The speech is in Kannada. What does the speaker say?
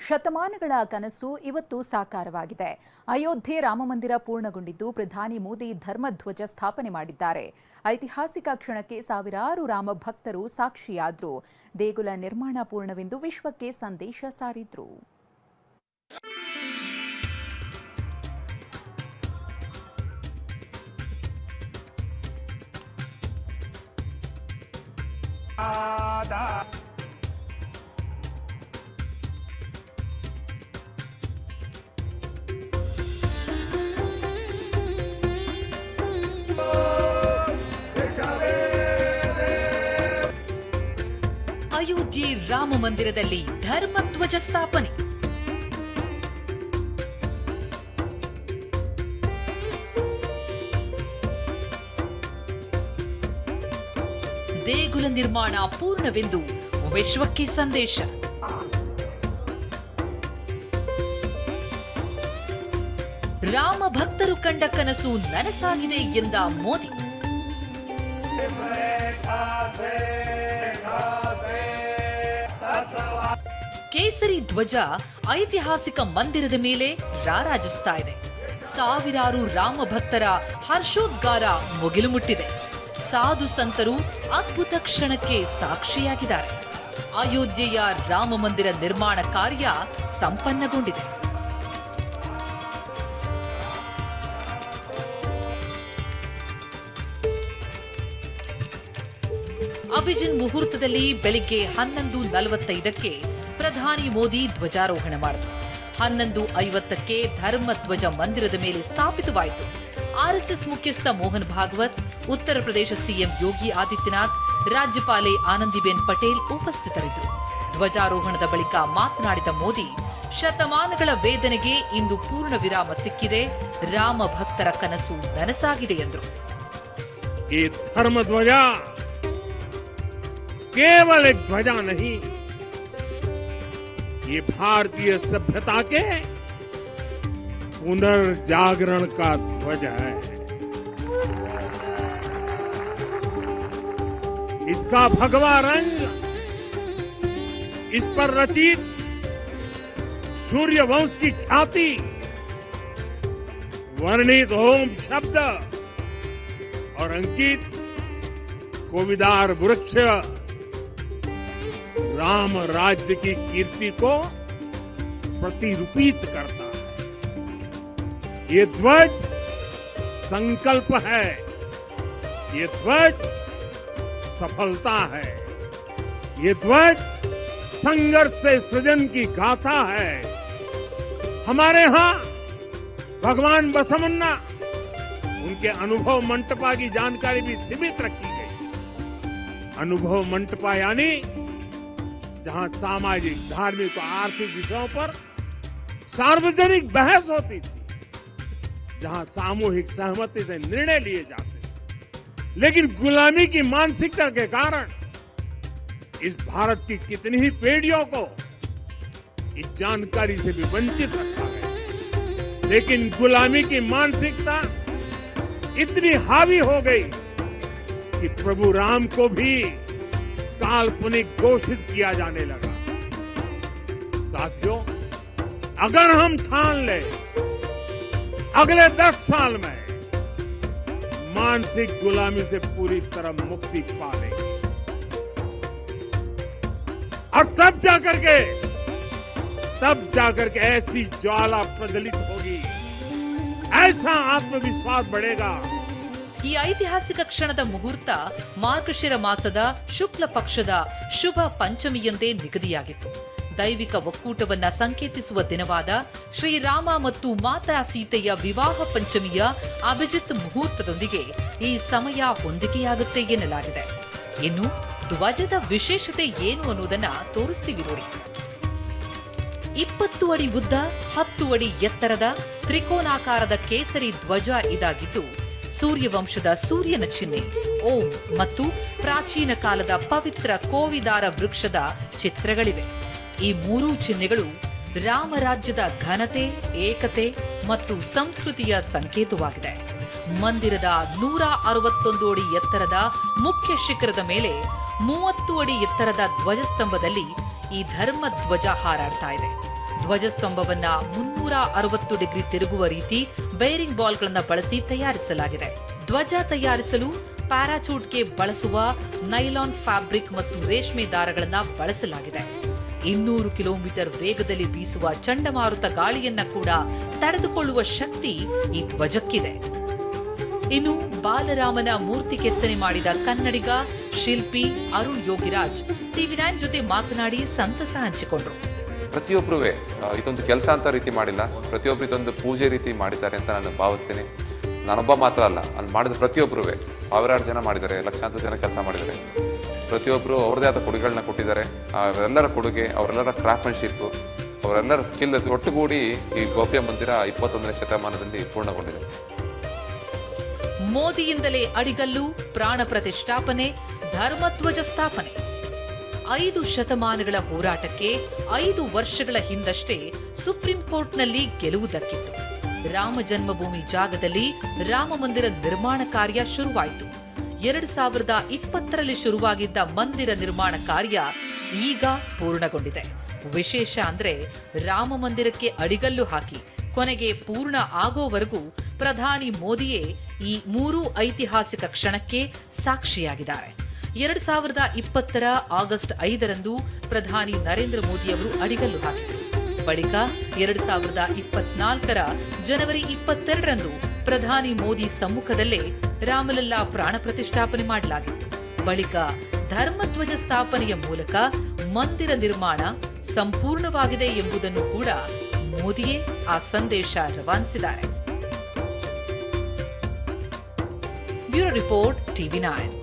ಶತಮಾನಗಳ ಕನಸು ಇವತ್ತು ಸಾಕಾರವಾಗಿದೆ. ಅಯೋಧ್ಯೆ ರಾಮಮಂದಿರ ಪೂರ್ಣಗೊಂಡಿದ್ದು ಪ್ರಧಾನಿ ಮೋದಿ ಧರ್ಮಧ್ವಜ ಸ್ಥಾಪನೆ ಮಾಡಿದ್ದಾರೆ. ಐತಿಹಾಸಿಕ ಕ್ಷಣಕ್ಕೆ ಸಾವಿರಾರು ರಾಮ ಭಕ್ತರು ಸಾಕ್ಷಿಯಾದ್ರು. ದೇಗುಲ ನಿರ್ಮಾಣ ಪೂರ್ಣವೆಂದು ವಿಶ್ವಕ್ಕೆ ಸಂದೇಶ ಸಾರಿದ್ರು. ಅಯೋಧ್ಯೆ ರಾಮ ಮಂದಿರದಲ್ಲಿ ಧರ್ಮಧ್ವಜ ಸ್ಥಾಪನೆ. ದೇಗುಲ ನಿರ್ಮಾಣ ಪೂರ್ಣವೆಂದು ವಿಶ್ವಕ್ಕೆ ಸಂದೇಶ. ರಾಮ ಭಕ್ತರು ಕಂಡ ಕನಸು ನನಸಾಗಿದೆ ಎಂದ ಮೋದಿ. ಕೇಸರಿ ಧ್ವಜ ಐತಿಹಾಸಿಕ ಮಂದಿರದ ಮೇಲೆ ರಾರಾಜಿಸ್ತಾ ಇದೆ. ಸಾವಿರಾರು ರಾಮ ಭಕ್ತರ ಹರ್ಷೋದ್ಗಾರ ಮುಗಿಲು ಮುಟ್ಟಿದೆ. ಸಾಧು ಸಂತರು ಅದ್ಭುತ ಕ್ಷಣಕ್ಕೆ ಸಾಕ್ಷಿಯಾಗಿದ್ದಾರೆ. ಅಯೋಧ್ಯೆಯ ರಾಮ ಮಂದಿರ ನಿರ್ಮಾಣ ಕಾರ್ಯ ಸಂಪನ್ನಗೊಂಡಿದೆ. ಅಭಿಜಿನ್ ಮುಹೂರ್ತದಲ್ಲಿ ಬೆಳಿಗ್ಗೆ 11:45ಕ್ಕೆ ಪ್ರಧಾನಿ ಮೋದಿ ಧ್ವಜಾರೋಹಣ ಮಾಡಿದರು. 11:50ಕ್ಕೆ ಧರ್ಮಧ್ವಜ ಮಂದಿರದ ಮೇಲೆ ಸ್ಥಾಪಿತವಾಯಿತು. ಆರ್ಎಸ್ಎಸ್ ಮುಖ್ಯಸ್ಥ ಮೋಹನ್ ಭಾಗವತ್, ಉತ್ತರ ಪ್ರದೇಶ ಸಿಎಂ ಯೋಗಿ ಆದಿತ್ಯನಾಥ್, ರಾಜ್ಯಪಾಲೆ ಆನಂದಿಬೆನ್ ಪಟೇಲ್ ಉಪಸ್ಥಿತರಿದ್ದರು. ಧ್ವಜಾರೋಹಣದ ಬಳಿಕ ಮಾತನಾಡಿದ ಮೋದಿ, ಶತಮಾನಗಳ ವೇದನೆಗೆ ಇಂದು ಪೂರ್ಣ ವಿರಾಮ ಸಿಕ್ಕಿದೆ. ರಾಮ ಭಕ್ತರ ಕನಸು ನನಸಾಗಿದೆ ಎಂದರು. ಈ ಧರ್ಮಧ್ವಜ केवल एक ध्वजा नहीं, ये भारतीय सभ्यता के पुनर्जागरण का ध्वज है. इसका भगवा रंग, इस पर रचित सूर्य वंश की ख्याति, वर्णित ओम शब्द और अंकित कोविदार वृक्ष राम राज्य की कीर्ति को प्रतिरूपित करता है. ये ध्वज संकल्प है, ये ध्वज सफलता है, ये ध्वज संघर्ष से सृजन की गाथा है. हमारे यहाँ भगवान बसवन्ना, उनके अनुभव मंटपा की जानकारी भी सीमित रखी गई. अनुभव मंटपा यानी जहां सामाजिक, धार्मिक और आर्थिक विषयों पर सार्वजनिक बहस होती थी, जहां सामूहिक सहमति से निर्णय लिए जाते थे. लेकिन गुलामी की मानसिकता के कारण इस भारत की कितनी ही पीढ़ियों को इस जानकारी से भी वंचित रखा गया. लेकिन गुलामी की मानसिकता इतनी हावी हो गई कि प्रभु राम को भी काल्पनिक घोषित किया जाने लगा. साथियों, अगर हम ठान ले अगले 10 साल में मानसिक गुलामी से पूरी तरह मुक्ति पा लेंगे, और तब जाकर के ऐसी ज्वाला प्रज्वलित होगी, ऐसा आत्मविश्वास बढ़ेगा. ಈ ಐತಿಹಾಸಿಕ ಕ್ಷಣದ ಮುಹೂರ್ತ ಮಾರ್ಗಶಿರ ಮಾಸದ ಶುಕ್ಲ ಪಕ್ಷದ ಶುಭ ಪಂಚಮಿಯಂದೇ ನಿಗದಿಯಾಗಿತ್ತು. ದೈವಿಕ ಒಕ್ಕೂಟವನ್ನ ಸಂಕೇತಿಸುವ ದಿನವಾದ ಶ್ರೀರಾಮ ಮತ್ತು ಮಾತಾ ಸೀತೆಯ ವಿವಾಹ ಪಂಚಮಿಯ ಅಭಿಜಿತ್ ಮುಹೂರ್ತದೊಂದಿಗೆ ಈ ಸಮಯ ಹೊಂದಿಕೆಯಾಗುತ್ತೆ ಎನ್ನಲಾಗಿದೆ. ಇನ್ನು ಧ್ವಜದ ವಿಶೇಷತೆ ಏನು ಅನ್ನೋದನ್ನ ತೋರಿಸ್ತೀವಿ ನೋಡಿ. 20 ಅಡಿ ಉದ್ದ, 10 ಅಡಿ ಎತ್ತರದ ತ್ರಿಕೋನಾಕಾರದ ಕೇಸರಿ ಧ್ವಜ ಇದಾಗಿದ್ದು, ಸೂರ್ಯವಂಶದ ಸೂರ್ಯನ ಚಿಹ್ನೆ ಓಂ ಮತ್ತು ಪ್ರಾಚೀನ ಕಾಲದ ಪವಿತ್ರ ಕೋವಿದಾರ ವೃಕ್ಷದ ಚಿತ್ರಗಳಿವೆ. ಈ ಮೂರೂ ಚಿಹ್ನೆಗಳು ರಾಮರಾಜ್ಯದ ಘನತೆ, ಏಕತೆ ಮತ್ತು ಸಂಸ್ಕೃತಿಯ ಸಂಕೇತವಾಗಿದೆ. ಮಂದಿರದ 161 ಅಡಿ ಎತ್ತರದ ಮುಖ್ಯ ಶಿಖರದ ಮೇಲೆ 30 ಅಡಿ ಎತ್ತರದ ಧ್ವಜಸ್ತಂಭದಲ್ಲಿ ಈ ಧರ್ಮ ಧ್ವಜ ಹಾರಾಡ್ತಾ ಇದೆ. ಧ್ವಜಸ್ತಂಭವನ್ನ 360 ಡಿಗ್ರಿ ತಿರುಗುವ ರೀತಿ ಬೇರಿಂಗ್ ಬಾಲ್ಗಳನ್ನು ಬಳಸಿ ತಯಾರಿಸಲಾಗಿದೆ. ಧ್ವಜ ತಯಾರಿಸಲು ಪ್ಯಾರಾಚೂಟ್ಗೆ ಬಳಸುವ ನೈಲಾನ್ ಫ್ಯಾಬ್ರಿಕ್ ಮತ್ತು ರೇಷ್ಮೆ ದಾರಗಳನ್ನು ಬಳಸಲಾಗಿದೆ. 200 ಕಿಲೋಮೀಟರ್ ವೇಗದಲ್ಲಿ ಬೀಸುವ ಚಂಡಮಾರುತ ಗಾಳಿಯನ್ನ ಕೂಡ ತಡೆದುಕೊಳ್ಳುವ ಶಕ್ತಿ ಈ ಧ್ವಜಕ್ಕಿದೆ. ಇನ್ನು ಬಾಲರಾಮನ ಮೂರ್ತಿ ಕೆತ್ತನೆ ಮಾಡಿದ ಕನ್ನಡಿಗ ಶಿಲ್ಪಿ ಅರುಣ್ ಯೋಗಿರಾಜ್ TV9 ಜೊತೆ ಮಾತನಾಡಿ ಸಂತಸ ಹಂಚಿಕೊಂಡ್ರು. ಪ್ರತಿಯೊಬ್ಬರೂ ಇದೊಂದು ಕೆಲಸ ಅಂತ ರೀತಿ ಮಾಡಿಲ್ಲ, ಪ್ರತಿಯೊಬ್ಬರು ಇದೊಂದು ಪೂಜೆ ರೀತಿ ಮಾಡಿದ್ದಾರೆ ಅಂತ ನಾನು ಭಾವಿಸ್ತೀನಿ. ನಾನೊಬ್ಬ ಮಾತ್ರ ಅಲ್ಲ, ಅಲ್ಲಿ ಮಾಡಿದ ಪ್ರತಿಯೊಬ್ಬರೂ ಸಾವಿರಾರು ಜನ ಮಾಡಿದ್ದಾರೆ, ಲಕ್ಷಾಂತರ ಜನ ಕೆಲಸ ಮಾಡಿದ್ದಾರೆ. ಪ್ರತಿಯೊಬ್ಬರು ಅವ್ರದೇ ಆದ ಕೊಡುಗೆಗಳನ್ನ ಕೊಟ್ಟಿದ್ದಾರೆ. ಅವರೆಲ್ಲರ ಕೊಡುಗೆ, ಅವರೆಲ್ಲರ ಕ್ರಾಫ್ಟ್ಮನ್ಶಿಪ್, ಅವರೆಲ್ಲರ ಸ್ಕಿಲ್ ಒಟ್ಟುಗೂಡಿ ಈ ಗೋಪ್ಯ ಮಂದಿರ 21ನೇ ಶತಮಾನದಲ್ಲಿ ಪೂರ್ಣಗೊಂಡಿದೆ. ಮೋದಿಯಿಂದಲೇ ಅಡಿಗಲ್ಲು, ಪ್ರಾಣ ಪ್ರತಿಷ್ಠಾಪನೆ, ಧರ್ಮಧ್ವಜ ಸ್ಥಾಪನೆ. 5 ಶತಮಾನಗಳ ಹೋರಾಟಕ್ಕೆ 5 ವರ್ಷಗಳ ಹಿಂದಷ್ಟೇ ಸುಪ್ರೀಂ ಕೋರ್ಟ್ನಲ್ಲಿ ಗೆಲುವು ದಕ್ಕಿತ್ತು. ರಾಮ ಜನ್ಮಭೂಮಿ ಜಾಗದಲ್ಲಿ ರಾಮ ಮಂದಿರ ನಿರ್ಮಾಣ ಕಾರ್ಯ ಶುರುವಾಯಿತು. 2020ರಲ್ಲಿ ಶುರುವಾಗಿದ್ದ ಮಂದಿರ ನಿರ್ಮಾಣ ಕಾರ್ಯ ಈಗ ಪೂರ್ಣಗೊಂಡಿದೆ. ವಿಶೇಷ ಅಂದ್ರೆ ರಾಮ ಮಂದಿರಕ್ಕೆ ಅಡಿಗಲ್ಲು ಹಾಕಿ ಕೊನೆಗೆ ಪೂರ್ಣ ಆಗೋವರೆಗೂ ಪ್ರಧಾನಿ ಮೋದಿಯೇ ಈ 3 ಐತಿಹಾಸಿಕ ಕ್ಷಣಕ್ಕೆ ಸಾಕ್ಷಿಯಾಗಿದ್ದಾರೆ. 2020ರ ಆಗಸ್ಟ್ 5ರಂದು ಪ್ರಧಾನಿ ನರೇಂದ್ರ ಮೋದಿಯವರು ಅಡಿಗಲ್ಲು ಹಾಕಿದರು. ಬಳಿಕ 2024ರ ಜನವರಿ 22ರಂದು ಪ್ರಧಾನಿ ಮೋದಿ ಸಮ್ಮುಖದಲ್ಲೇ ರಾಮಲಲ್ಲಾ ಪ್ರಾಣ ಪ್ರತಿಷ್ಠಾಪನೆ ಮಾಡಲಾಗಿತ್ತು. ಬಳಿಕ ಧರ್ಮಧ್ವಜ ಸ್ಥಾಪನೆಯ ಮೂಲಕ ಮಂದಿರ ನಿರ್ಮಾಣ ಸಂಪೂರ್ಣವಾಗಿದೆ ಎಂಬುದನ್ನು ಕೂಡ ಮೋದಿಯೇ ಆ ಸಂದೇಶ ರವಾನಿಸಿದ್ದಾರೆ. Bureau report TV9.